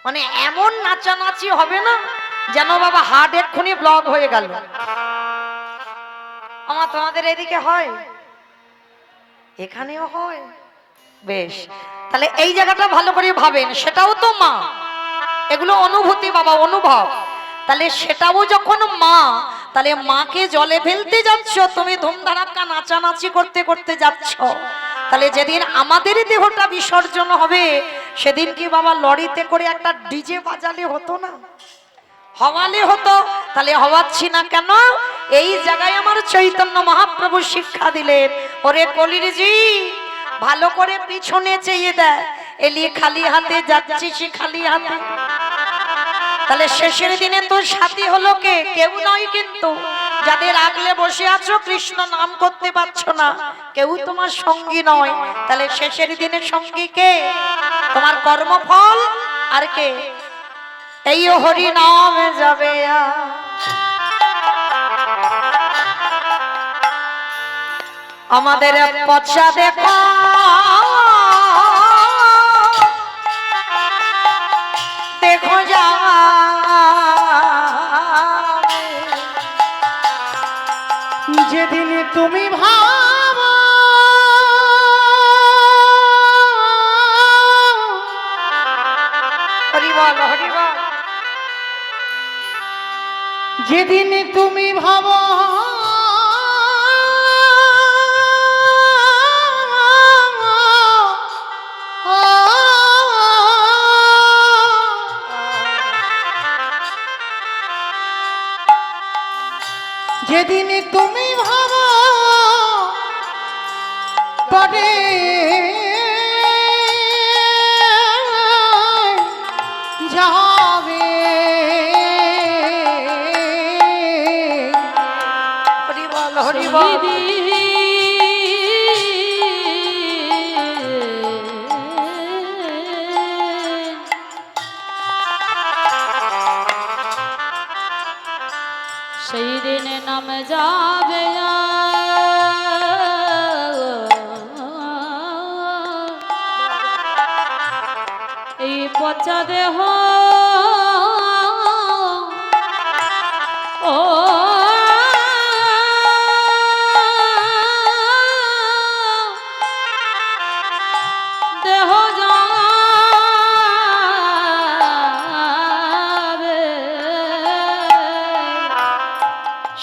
মানে এমন নাচানাচি হবে না যেন বাবা হার্ট এক্ষুনি ব্লক হয়ে গেল। আমার তোমাদের এদিকে হয়, এখানেও হয়। বেশ, তাহলে এই জায়গাটা ভালো করে ভাবেন, সেটাও তো মা, এগুলো অনুভূতি বাবা, অনুভব। তাহলে সেটাও যখন মা, তাহলে মাকে জলে ফেলতে যাচ্ছ তুমি, ধুমধাড়াক্কা নাচানাচি করতে করতে যাচ্ছ। তাহলে যেদিন আমাদের দেহটা বিসর্জন হবে সেদিন কি বাবা লরিতে করে একটা ডিজে বাজালে হতো না, হওয়ালে হতো? তাহলে হওয়াচ্ছি না কেন? এই জায়গায় আমার চৈতন্য মহাপ্রভু শিক্ষা দিলেন, ওরে কলির জি ভালো করে পিছনে চেয়ে দেয়, এলি খালি হাতে যাচ্ছিস খালি হাতে। তাহলে শেষের দিনে তোর সাথী হলো কে? কেউ নয়, কিন্তু যাদের আগলে বসে আছো কৃষ্ণ নাম করতে পারছো না, কেউ তোমার সঙ্গী নয়, তাহলে শেষের দিনে সঙ্গী কে? তোমার কর্মফল আর কে? এই হরি নামে যাবে আমাদের পচা দেখা দেখো যা যেদিন তুমি ভাবো হরি বল হরি বল। যেদিন তুমি ভাবো যেদিন তুমি ভাবো পরে যাবে হরি বল হরি বল। সেই দিনে নাম যাবে এই পচা দেহ ও দেহ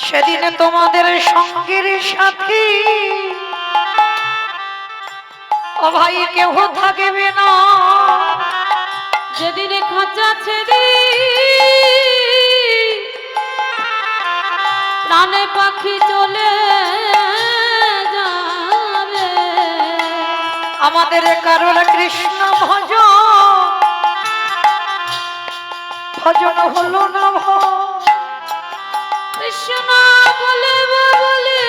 সেদিনে তোমাদের সঙ্গের সাথী ও ভাই কেউ থাকবে না। যেদিনে খাঁচা ছেড়ে প্রাণে পাখি চলে যাবে আমাদের কারণ কৃষ্ণ ভজন হলো না কৃষ্ণ বলে বলে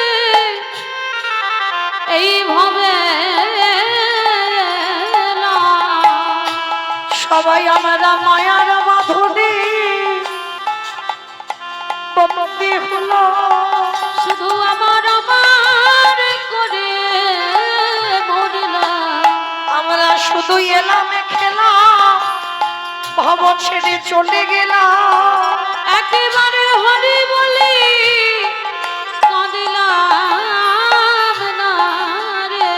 এইভাবে সবাই আমরা মায়ার বাঁধনে বন্দী হলো। শুধু আমার আমার করে মরিলাম আমরা শুধু এলাম খেলাম ভব ছেড়ে চলে গেলাম। একেবারে হরি বলি কাঁদিলাম না রে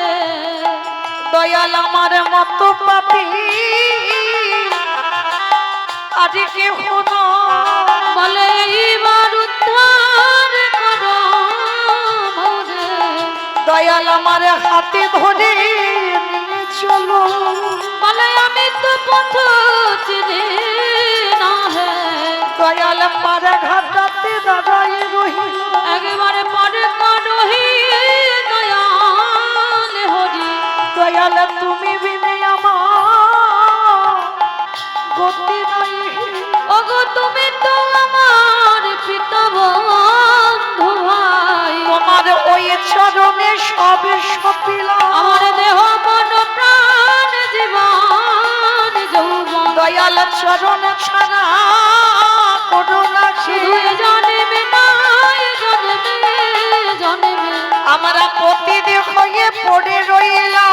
দয়াল আমার মতো পাপী আজ কেউ না। বলে এইবার উদ্ধার করো মোরে দয়াল আমার হাতে ধরে নিয়ে চলো। বলে আমি তো পথ চিনি না হে দয়াল পাড়া ঘাটাতে দাঁড়াই রহিল। একেবারে পরে করহি দয়াল হরি দয়াল তুমি বিনে আমার গতি নাই। ওগো তুমি তো আমার পিতা বন্ধু ভাই তোমার ওই চরণে সব সপিলাম। আমার দেহ মন প্রাণ জীবন যৌবন দয়াল চরণ ছাড়া করুণা শুধু জন্মে নয় জন্মে জন্মে আমরা প্রতিদিন হয়ে পড়ে রইলাম।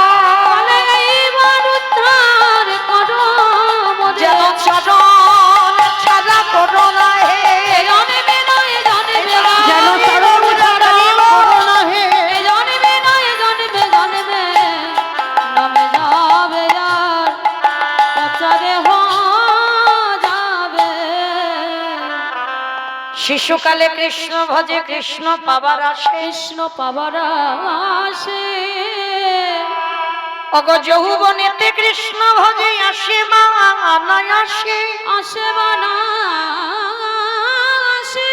বলে এইবার উদ্ধার করো মোরে যেন চরণ ছাড়া করুণা হে জন্মে নয় জন্মে যেন চরণ ছাড়া করো না হে জন্মে নয় জন্মে জন্মে নামে যাবে যার পচা দেহ যাবে শিশুকালে কৃষ্ণ ভজে কৃষ্ণ পাবার আসে। কৃষ্ণ পাবার আসে অগ যৌবনেতে কৃষ্ণ ভজে আসে মা নয় আসে। আসে বানা আসে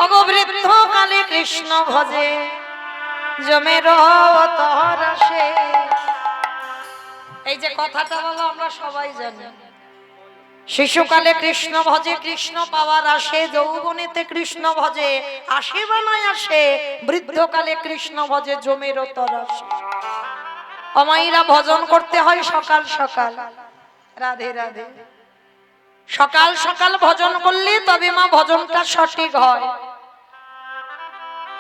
অগ বৃদ্ধ কালে কৃষ্ণ ভজে জমের তহর আসে। এই যে কথাটা বলো আমরা সবাই জানি শিশুকালে কৃষ্ণ ভজে কৃষ্ণ পাওয়ার আসে, যৌবনেতে কৃষ্ণ ভজে আসে বা নাই আসে, বৃদ্ধকালে কৃষ্ণ ভজে জমের তর আসে। অমাইরা ভজন করতে হয় সকাল সকাল। রাধে রাধে। সকাল সকাল ভজন করলে তবে মা ভজনটা সঠিক হয়।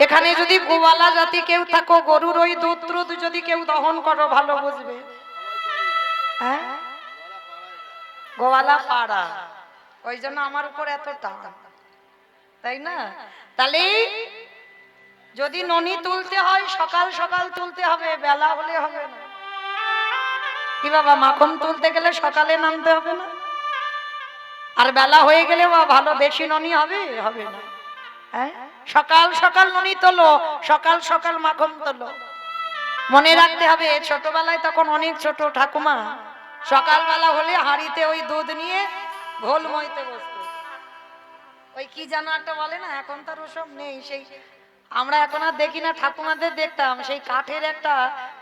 এখানে যদি গোওয়ালা জাতি কেউ থাকো, গরুর ওই দুধ টুধ যদি কেউ দহন করো ভালো বুঝবে। হ্যাঁ, গোওয়ালা পাড়া, ওই জন্য আমার উপর এত টান, তাই না? তাহলে যদি ননি তুলতে হয় সকাল সকাল তুলতে হবে, বেলা হলে হবে না। কি বাবা, মাখন তুলতে গেলে সকালে নামতে হবে না? আর বেলা হয়ে গেলে বা ভালো বেশি ননি হবে, হবে না। হ্যাঁ, সকাল সকাল ননি তোলো, সকাল সকাল মাখন তোলো। মনে রাখতে হবে, ছোটবেলায় তখন অনেক ছোট ঠাকুমা সকালবেলা হলে হাঁড়িতে ওই দুধ নিয়ে ঘোল মইতে বসতো। ওই কি জানো একটা বলে না, এখন তার ওসব নেই। সেই আমরা এখন আর দেখি না, ঠাকুমাদের দেখতাম সেই কাঠের একটা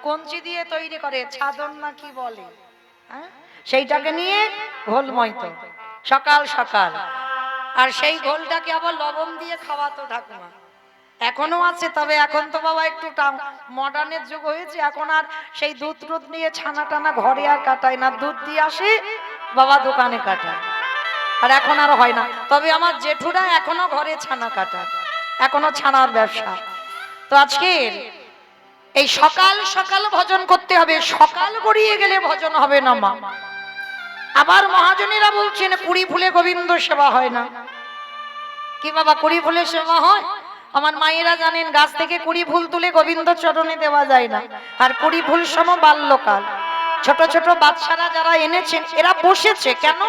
কঞ্চি দিয়ে তৈরি করে, ছাদন না কি বলে, হ্যাঁ, সেইটাকে নিয়ে ঘোল মইতো সকাল সকাল। আর সেই ঘোলটাকে আবার লবণ দিয়ে খাওয়াতো ঠাকুমা। এখনো আছে, তবে এখন তো বাবা একটু মডার্নের যুগ হয়েছে, এখন আর সেই দুধ টুধ নিয়ে ছানা টানা ঘরে আর কাটায় না, দুধ দিয়ে আসে বাবা দোকানে কাটায়, আর এখন আর হয় না। তবে আমার জেঠুরা এখনো ঘরে ছানা কাটায়, এখনো ছানার ব্যবসা। তো আজকের এই সকাল সকাল ভজন করতে হবে, সকাল গড়িয়ে গেলে ভজন হবে না মা। আবার মহাজনেরা বলছেন কুড়ি ফুলে গোবিন্দ সেবা হয় না। কি বাবা, কুড়ি ফুলে সেবা হয়? আমার মায়েরা জানেন, গাছ থেকে কুড়ি ফুল তুলে গোবিন্দ চরণে দেওয়া যায় না। আর কুড়ি ফুল সম বাল্যকাল। ছোট ছোট বাচ্চারা যারা এনেছেন এরা বসেছে কেন?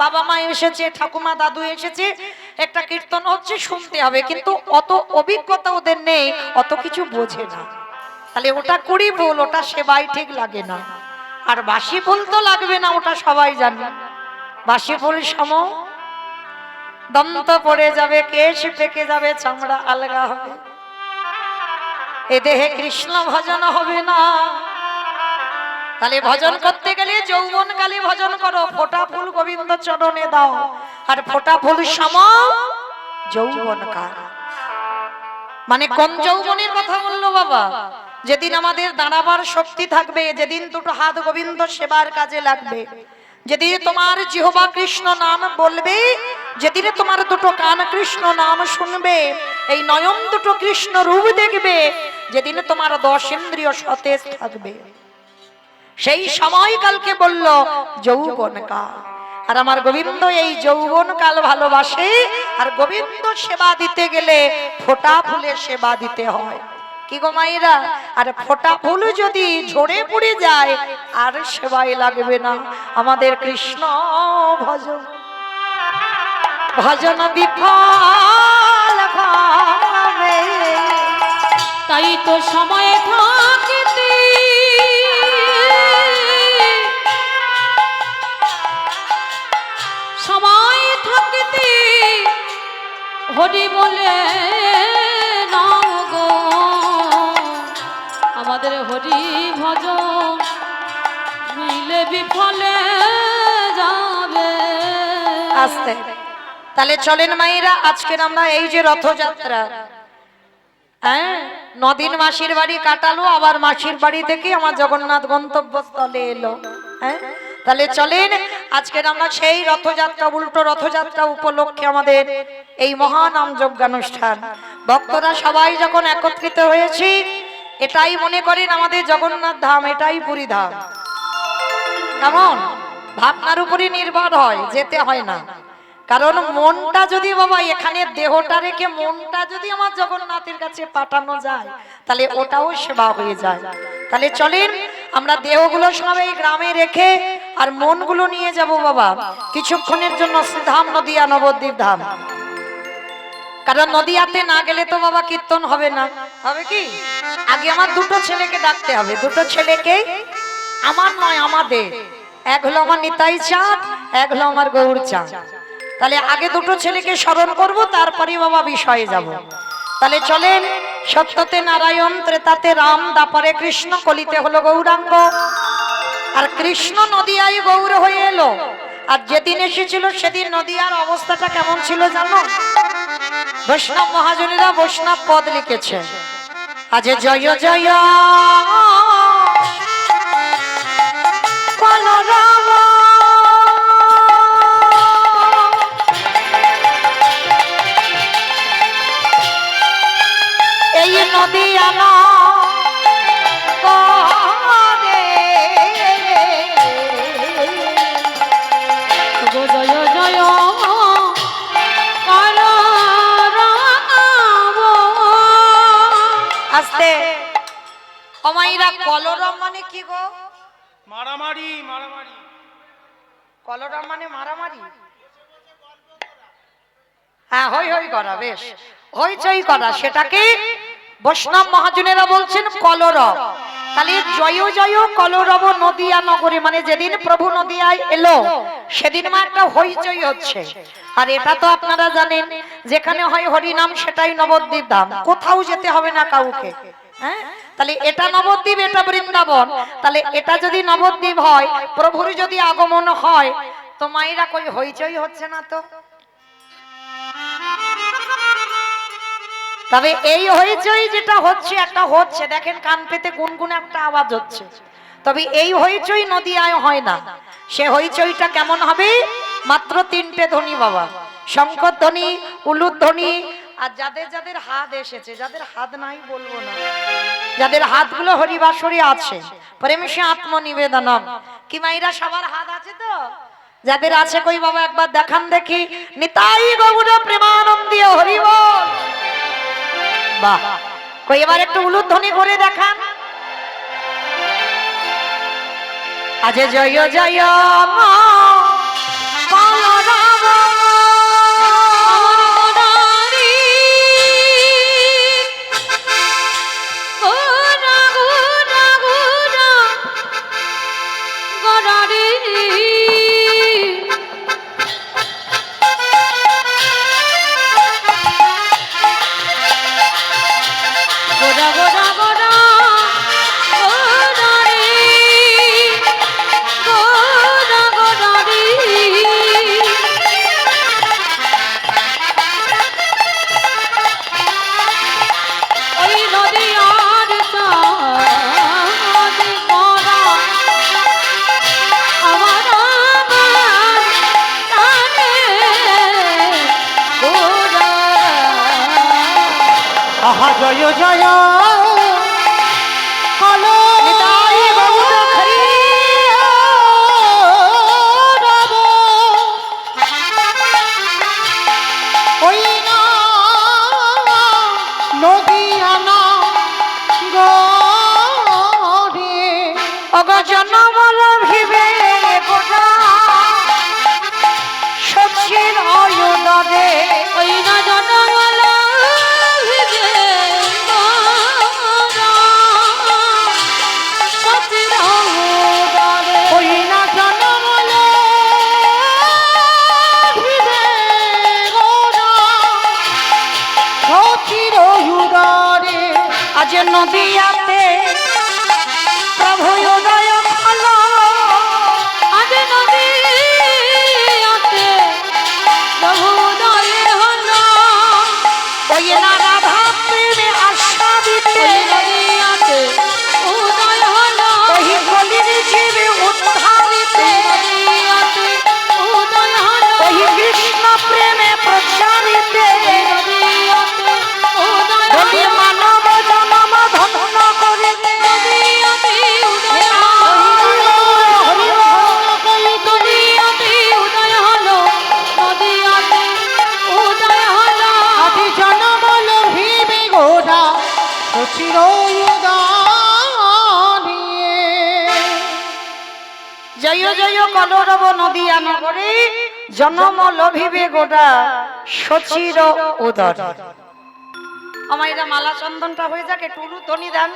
বাবা মা এসেছে, ঠাকুমা দাদু এসেছে, একটা কীর্তন হচ্ছে, শুনতে হবে, কিন্তু অত অভিজ্ঞতা ওদের নেই, অত কিছু বোঝে না। তাহলে ওটা কুড়ি ফুল, ওটা সেবাই ঠিক লাগে না। আর বাসি ফুল তো লাগবে না, ওটা সবাই জানে। বাসি ফুল সম দন্ত পড়ে যাবে, কেশ পেকে যাবে, চামড়া আলগা হবে, এ দেহে কৃষ্ণ ভজন হবে না। তাহলে ভজন করতে গেলে যৌবন কালে ভজন করো, ফোঁটা ফুল গোবিন্দ চরণে দাও। আর ফোঁটা ফুল সম যৌবন কাল। মানে কোন যৌবনের কথা বললো বাবা? যেদিন আমাদের দাঁড়াবার শক্তি থাকবে, যেদিন দুটো হাত গোবিন্দ সেবার কাজে লাগবে, যেদিন তোমার জিহ্বা কৃষ্ণ নাম বলবে, যেদিন তোমার দুটো কান কৃষ্ণ নাম শুনবে, এই নয়ন দুটো কৃষ্ণ রূপ দেখবে, যেদিন তোমার 10 ইন্দ্রিয় সতেজ থাকবে, সেই সময়কালকে বলল যৌবন কাল। আর আমার গোবিন্দ এই যৌবন কাল ভালোবাসে। আর গোবিন্দ সেবা দিতে গেলে ফোঁটা ফুলের সেবা দিতে হয়। কি গো মায়েরা, আর ফোঁটা ফুল যদি ঝরে পড়ে যায় আর সেবাই লাগবে না। আমাদের কৃষ্ণ ভজন ভজন বিফল হবে। তাই তো সময় থাকিতে সময় থাকিতে হরি বলে নাও গো, আমাদের হরি ভজন নইলে বিফলে যাবে। আস্তে তাহলে চলেন মায়েরা, আজকের আমরা এই যে রথযাত্রা, হ্যাঁ, 9 দিন মাসির বাড়ি কাটালো, আবার মাসির বাড়ি থেকে আমার জগন্নাথ গন্তব্যস্থলে এলো। হ্যাঁ, তাহলে চলেন আজকের আমরা সেই রথযাত্রা, উল্টো রথযাত্রা উপলক্ষে আমাদের এই মহানাম যজ্ঞানুষ্ঠান, ভক্তরা সবাই যখন একত্রিত হয়েছি, এটাই মনে করেন আমাদের জগন্নাথ ধাম, এটাই পুরী ধাম। কেমন? ভাবনার উপরই নির্ভর হয়, যেতে হয় না। কারণ মনটা যদি বাবা এখানে, দেহটা রেখে মনটা যদি আমার জগন্নাথের কাছে পাঠানো যায়, তাহলে ওটাও সেবা হয়ে যায়। তাহলে চলেন আমরা দেহগুলো সব এই গ্রামে রেখে আর মনগুলো নিয়ে যাব বাবা কিছুক্ষণের জন্য শ্রীধাম নদিয়া নবদ্বীপ ধাম। কারণ নদিয়াতে না গেলে তো বাবা কীর্তন হবে না। হবে কি? আগে আমার দুটো ছেলেকে ডাকতে হবে, দুটো ছেলেকে, আমার নয় আমাদের। এক হলো আমার নিতাই চাঁদ, এক হলো আমার গৌর চাঁদ। তাহলে আগে দুটো ছেলেকে স্মরণ করব, তারপরে বাবা বিষয়ে যাব। তাহলে চলেন, সত্যতে নারায়ণ, ত্রেতাতে রাম, দাপরে কৃষ্ণ, কলিতে হলো গৌরাঙ্গ। আর কৃষ্ণ নদিয়ায় গৌর হয়ে এলো, আর যেদিন এসেছিল সেদিন নদিয়ার অবস্থাটা কেমন ছিল জানো? বৈষ্ণব মহাজনেরা বৈষ্ণব পদ লিখেছে, আজ জয় জয় বলরাম, এই নদিয়া গো জয় জয় আস্তে অমাইরা কলরম মানে কি গো? মারামারি মারামারি। কলরম মানে মারামারি। হ্যাঁ, হই হই করা, বেশ হইচই করা, সেটাকে বৈষ্ণব মহাজনেরা বলছেন কলরব। তাহলে জয় জয় কলরব নদিয়া নগরী, মানে যেদিন প্রভু নদিয়ায় এলো সেদিন মা একটা হইচই হচ্ছে। আর এটা তো আপনারা জানেন, যেখানে হয় হরিনাম সেটাই নবদ্বীপ ধাম, কোথাও যেতে হবে না কাউকে। হ্যাঁ, তাহলে এটা নবদ্বীপ, এটা বৃন্দাবন। তাহলে এটা যদি নবদ্বীপ হয়, প্রভুর যদি আগমন হয়, তো মায়েরা কই হইচই হচ্ছে না তো? তবে এই হইচই যেটা হচ্ছে, একটা হচ্ছে দেখেন কান পেতে গুনগুন একটা আওয়াজ হচ্ছে, তবে এই হইচই নদিয়ায় হয় না। সে হইচইটা কেমন হবে? মাত্র তিনটে ধ্বনি বাবা, শঙ্কর ধ্বনি, উলুদ ধ্বনি, আর যাদের যাদের হাত এসেছে, যাদের হাত নাই বলবো না, যাদের হাতগুলো হরিবাসরে আছে, প্রেমসে আত্মনিবেদনম, কি মাইরা সবার হাত আছে তো? যাদের আছে কই বাবা একবার দেখান দেখি, নিতাই গৌর প্রেমানন্দে হরি বল। বাহ, কই এবার একটু উলুধ্বনি করে দেখান। আজ জয় জয় মা বলরাম, আহা জয় জয় হলো নিতাই গৌর হরি রব, ওই না নদিয়া না গরে, অগজন বল ভিবে গোটা সচ্ছির অয়ুদরে, ওই না জনগণ ওই না জনমলে ভিড়ে গোরা সচির উদরে। আজ নদিয়াতে প্রভু উদয় হলো, আজ নদীতে প্রভু উদয় হলো, ওই না রাধা প্রেমে আশা দিতে, নদীতে উদয় হলো, ওই কলির জীবে উদ্ধারিতে, নদীতে উদয় হলো, ওই কৃষ্ণ প্রেমে প্রচারিতে, নদীতে উদয় বলি হলো, মানব জনম ধন্য করে নদীতে উদয় হলো, নদীতে উদয় হলো, নদীতে উদয় হলো, আদি জনমল ভিবে গোরা সচির উদরে। জয় জয় কলরব নদিয়া নগরে, জনম লভিবে গোটা সচির উদর। আমার এটা মালা চন্দনটা হয়ে যাক, একটু উলুধ্বনি দেন।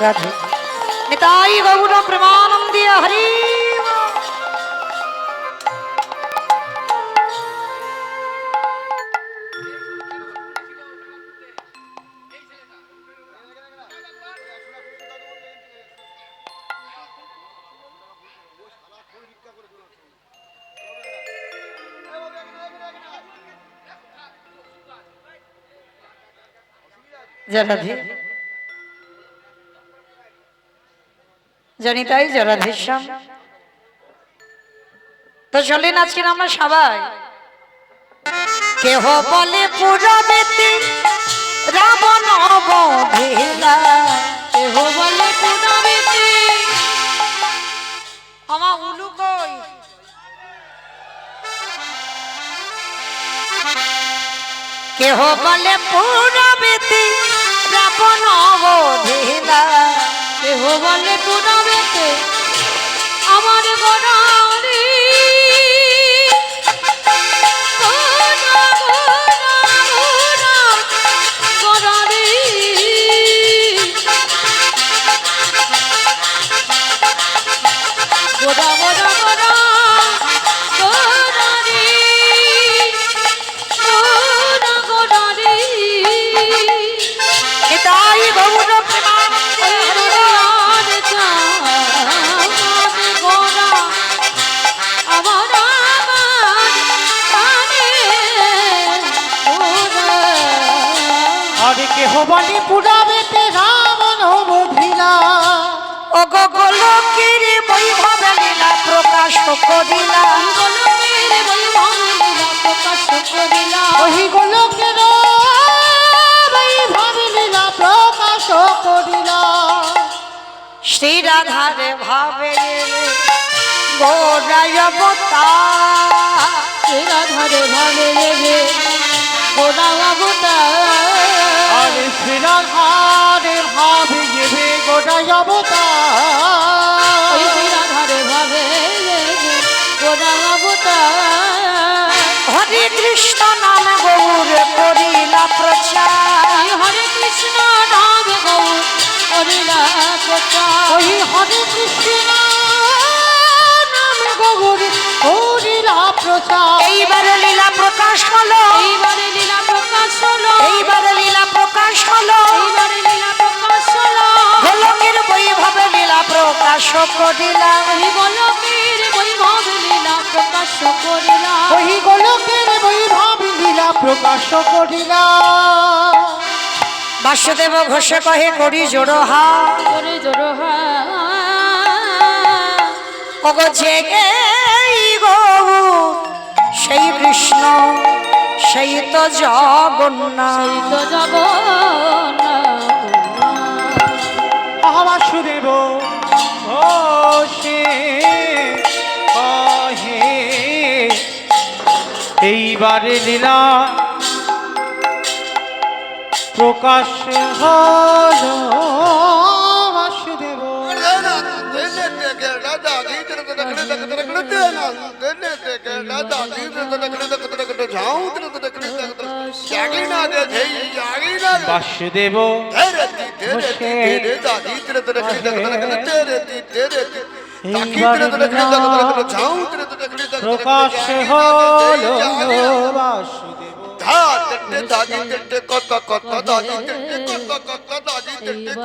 রাধে নিতাই গৌর প্রেমানন্দে হরি বল। জয় রাধে জানি তাই জয় রাধেশ্যাম। তো চলেন আজকে আমরা সবাই কেহ বলে পুরবেতে রাবণ বধিলা, কেহ বলে পুনবেতে আমা উলু কই কেহ বলে পুরবেতে রাবণ বধিলা, কেহ বলে পুনবেতে আমার গড়ারি গড়ারি গোড়া গোড়া গোড়া গোড়ারি গোড়া গোড়ারি নিতাই গৌর প্রেমানন্দে হরি বল। আরে কেহ বলে পুরাবেতে রাবণ বধিলা, ও গো গোলকের বৈভব লীলা প্রকাশ করিলা, ওই গোলকের বৈভব লীলা প্রকাশ করিলা। শ্রী রাধারে ভাবে গোরায় অবতার, রাধারে ভাবে রে গোড়া অবতার আরে শ্রীরাধারে ভাবে যেবে গোটাই অবতার। রাধারে ভাবে রে গোড়া অবতার হরে কৃষ্ণ নাম গৌর করিলা প্রচার, হরে কৃষ্ণ নাম গৌর হরিলা প্রচার ওই হরে কৃষ্ণ নাম গৌরী হরিলা প্রচার। এইবার লীলা প্রকাশ হলো, এইবারে লীলা প্রকাশ হলো এইবার লীলা প্রকাশ হলো, এইবারে লীলা প্রকাশ হলো গোলকের বৈভব লীলা প্রকাশ করিলা, এই গোলকের বৈভব লীলা প্রকাশ করিলা ওই গোলকের বৈভব লীলা প্রকাশ করিলা। বাসুদেব ঘোষ কহে করি জোড়হা, করে জোড়হা ওগো জেগে গৌর সেই কৃষ্ণ সেই তো জগন্নাথ, এই তো জগন্নাথ বাসুদেব ঘোষে কহে এইবারে লীলা প্রকাশ হলো। বাসুদেব বাসুদেব প্রকাশ হলো। বাসুদেব কত কত দাদি কত কত দাদি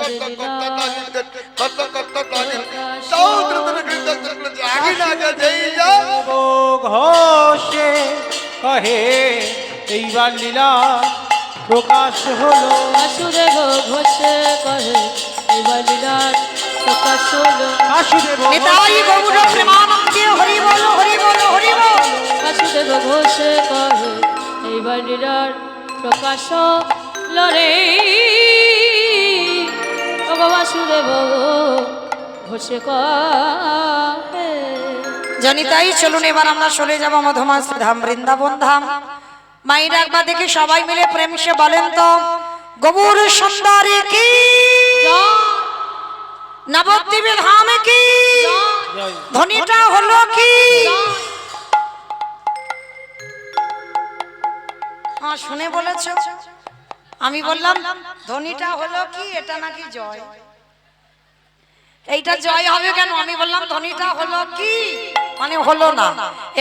কত কত দাদি কত কত দাদি ঘোষে কহে এইবার লীলা প্রকাশ হলো। বাসুদেব ঘোষ কহে এইবার লীলার প্রকাশ হলো বাসুদেব নিতাই গৌর প্রেমানন্দে হরি বল হরি বল হরি বল। বাসুদেব ঘোষ কহে এইবার লীলার প্রকাশ লরে বাসুদেব ঘোষ কহে জানি তাই চলুন এবার আমরা চলে যাব মধুমাস ধাম বৃন্দাবন ধাম। মায়ের একবার দেখে সবাই মিলে প্রেম সে বলেন তো গৌর সুন্দরী কি নবদ্বীপে ধাম কি ধ্বনিটা হলো কি? হ্যাঁ শুনে বলেছ, আমি বললাম ধ্বনিটা হলো কি, এটা নাকি জয়। এইটা জয় হবে কেন? আমি বললাম ধ্বনিটা হলো কি, মানে হলো না,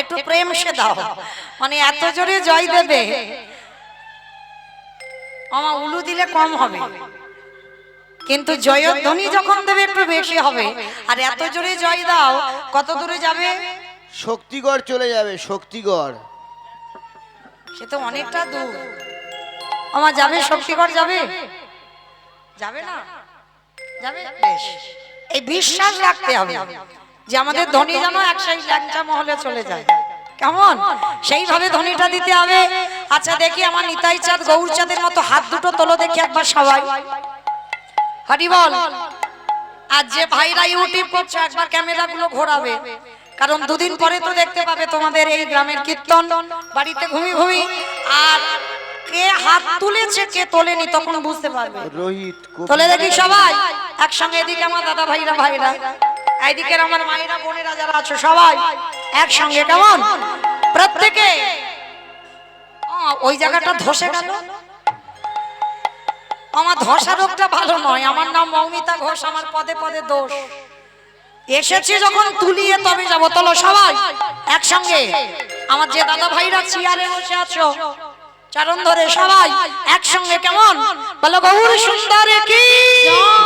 একটু প্রেম সে দাও, মানে এত জোরে জয় দেবে, আমার উলু দিলে কম হবে, কিন্তু জয়ধ্বনি যখন দেবে একটু বেশি হবে। আর এত জোরে জয় দাও, কত দূরে যাবে? শক্তিগড় চলে যাবে, শক্তিগড়। সে তো অনেকটা দূর। আমার যাবে শক্তিগড় যাবে? যাবে না? যাবে? বেশ, এই বিশ্বাস রাখতে হবে যে আমাদের ধ্বনি যেন একসাই ল্যাংচা মহলে চলে যায়। কেমন? সেইভাবে ধ্বনিটা দিতে হবে। আচ্ছা দেখি আমার নিতাই চাঁদ গৌর চাঁদের মতো হাত দুটো তোলো দেখি একবার সবাই। হরি বল। আজ যে ভাইরা ইউটিউব করছে একবার ক্যামেরাগুলো ঘোরাবে, কারণ দুদিন পরে তো দেখতে পাবে তোমাদের এই গ্রামের কীর্তন বাড়িতে ঘুমি ঘুমি, আর কে হাত তুলেছে কে তোলেনি তখন বুঝতে পারবে। রোহিত তোলে দেখি সবাই একসঙ্গে। এদিকে আমার দাদা ভাইরা ভাইরা, এইদিকে আমার মায়েরা বোনেরা যারা আছো সবাই একসঙ্গে। কেমন? প্রত্যেকে। ওই জায়গাটা ধসে গেল। আমার ধসা রোগটা ভালো নয়। আমার নাম মৌমিতা ঘোষ, আমার পদে পদে দোষ। এসেছি যখন তুলিয়ে তবে যাবো। তোলো সবাই একসঙ্গে। আমার যে দাদা ভাইরা চেয়ারে বসে আছো চরণ ধরে সবাই একসঙ্গে। কেমন? বলো গৌর সুন্দরে কি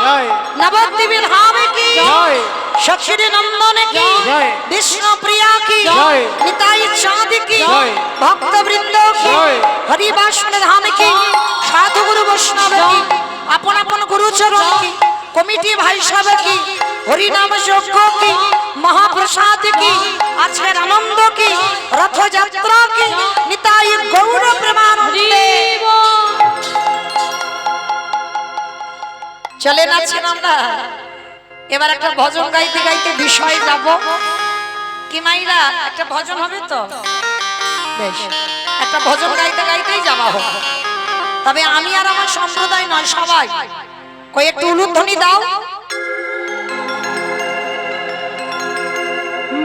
জয় নবদ্বীপের ধামে কি জয় শক্তির নন্দনে কি জয় বিষ্ণু প্রিয়া কি জয় নিতাই চাঁদ কি জয় ভক্তবৃন্দ কি জয় হরিবাসন ধাম কি সাধু গুরু বৈষ্ণব কি আপন আপন গুরুচরণ কি কমিটি ভাই সব কি হরিনাম যজ্ঞ কি মহাপ্রসাদ কি আজকের আনন্দ কি রথযাত্রা কি নিতাই গৌর প্রেমানন্দে। চলে নাচছেন আমরা। এবার একটা ভজন গাইতে গাইতে বিষয় যাব। কি মাইরা একটা ভজন হবে তো? বেশ, একটা ভজন গাইতে গাইতেই যাওয়া হোক। তবে আমি আর আমার সম্প্রদায় নয়, সবাই কই একটু উলুধ্বনি দাও।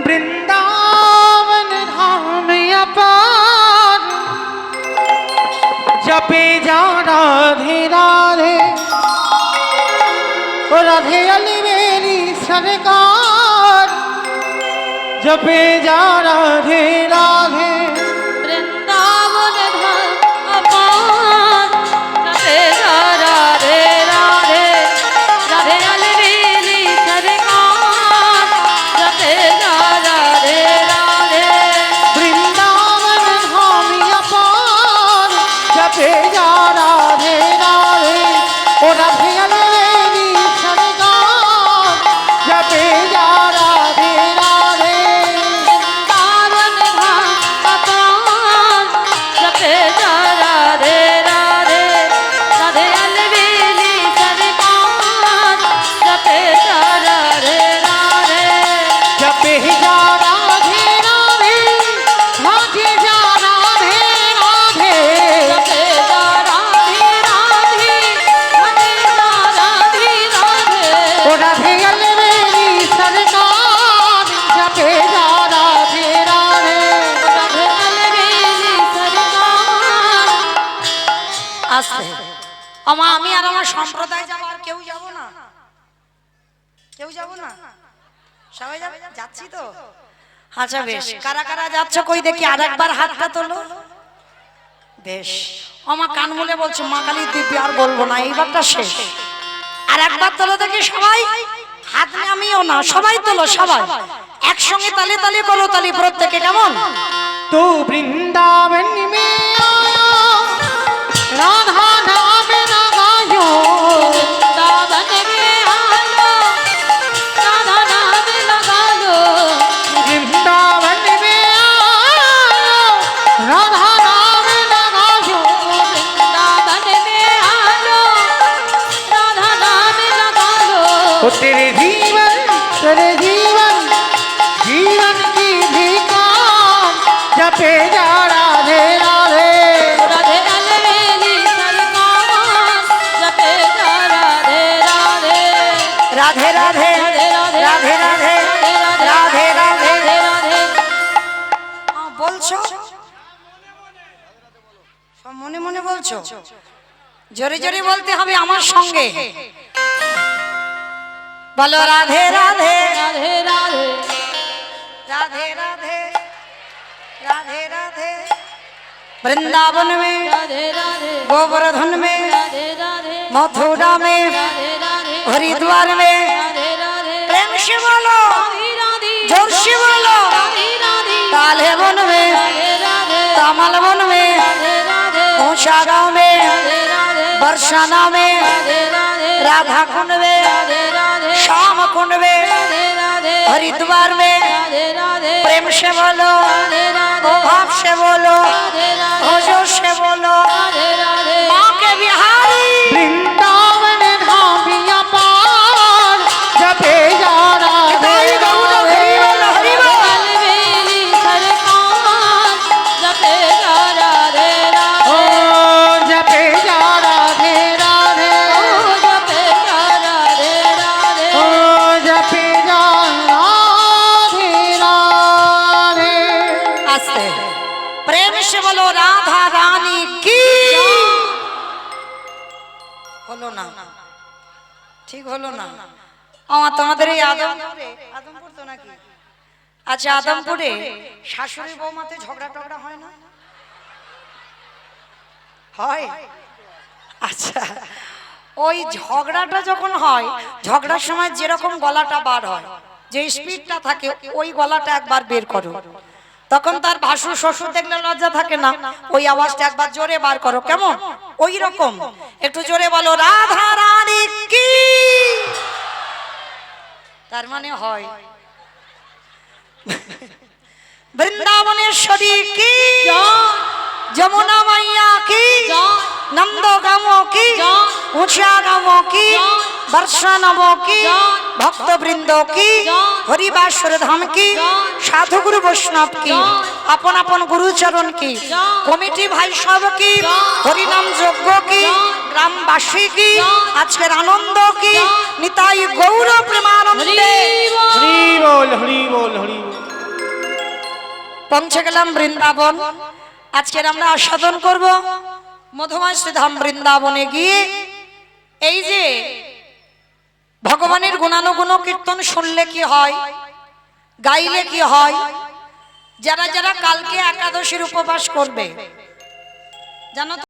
वृंदावन धाम अपार जपे जा राधे राधे ओ राधे अली मेरी सरकार जपे जा राधे राधे वृंदावन धाम अपार जपे जा राधे राधे राधे अलवेली सरकार जपे जा राधे राधे वृंदावन धाम अपार जपे जा राधे राधे ओ राधे अलवेली सरकार जपे जा राधे राधे वृंदावन धाम अपार जपे जा राधे राधे राधे अलवेली सरकार जपे जा राधे राधे जपे जा राधे राधे राधे जा राधे राधे जपे जा राधे राधे राधे जा राधे राधे ओ राधे अलवेली सरकार जपे जा राधे राधे राधे अलवेली सरकार আসতে আমি আর আমার সম্প্রদায় যাবো, আর কেউ যাব না, কেউ যাব না, সবাই যাবে? যাচ্ছি তো। আচ্ছা বেশ, কারা কারা যাচ্ছ কই দেখি, আর একবার হাতটা তোলো। বেশ, আমার কান মুলে বলছে মা কালী দিব্যি, আর বলবো না, এইবারটা শেষ। আর একবার তোলো দেখি সবাই, হাত নামিও না, সবাই তোলো, সবাই একসঙ্গে তালে তালে করো তালি প্রত্যেকে। কেমন? तो वृंदावन में आया राधा नाम लगायो वृंदावन में आयो राधा नाम लगा लो वृंदावन में आया राधा नाम लगायो वृंदावन में आयो राधा नाम लगा लो ओ तेरे जीवन जीवन की भिकार जपे जा राधे राधे राधे अलवेली सरकार जपे जा राधे राधे রাধে রাধে রাধে রাধে রাধে রাধে राधे বলছো সব মনে মনে বলছো, জোরে জোরে বলতে হবে আমার সঙ্গে। বলো রাধে রাধে রাধে রাধে राधे राधे राधे राधे वृंदावन में राधे राधे गोवर्धन में राधे राधे मथुरा में राधे राधे हरिद्वार में राधे राधे प्रेम से बोलो राधे राधे जोर से बोलो राधे राधे काले वन में राधे राधे तामल वन में राधे राधे ऊंचा गांव में राधे राधे बरसाना में राधे राधे राधा कुंड में राधे राधे श्याम कुंड में राधे राधे हरिद्वार में राधे राधे प्रेम से बोलो राधे राधे ओ भाव से बोलो राधे राधे ओ जोर से बोलो राधे राधे माँ के बिहारी বৃন্দাবন ধামিয়া পার জপে যা রাধে हरि बोल हरि बोल अलबेली सरकार जपे जा राधे ও राधे জপে যা রাধে রাধে ओ जपे जा राधे राधे ও জপে যা রাধে রাধে आस्ते प्रेम से बोलो राधा रानी की হলো না ঠিক হলো না আমার তোমাদের এই আদমপুর তো নাকি আচ্ছা আদমপুরে শাশুড়ি বৌমাতে ঝগড়া টগড়া হয় না হয় আচ্ছা ওই ঝগড়াটা যখন হয় ঝগড়ার সময় যেরকম গলাটা বার হয় যে স্পিডটা থাকে ওই গলাটা একবার বের করো তখন তার ভাসুর শ্বশুর দেখলে লজ্জা থাকে না ওই আওয়াজটা একবার জোরে বার করো কেমন ওই রকম একটু জোরে বলো রাধা রানী কি তার মানে হয় বৃন্দাবনেশ্বরী কি যমুনা মাইয়া কি नंद गाँवों की ऊंचा गाँवों की वर्षा नवों की भक्त वृंदों की हरिबासुर धाम की साधु गुरु वैष्णव की अपन अपन गुरु चरण की कमिटी भाई सब की हरिनाम यज्ञ की ग्रामवासी की आजकेर आनंद की निताई गौर प्रेमानंदे হরি বল হরি বল হরি বল পৌঁছে গেলাম বৃন্দাবন আজকের আমরা আস্বাদন করব মধুময় শ্রীধাম বৃন্দাবনে গিয়ে এই যে ভগবানের গুণানুগুণ কীর্তন শুনলে কি হয় গাইলে কি হয় যারা যারা কালকে একাদশীর উপবাস করবে জানো তো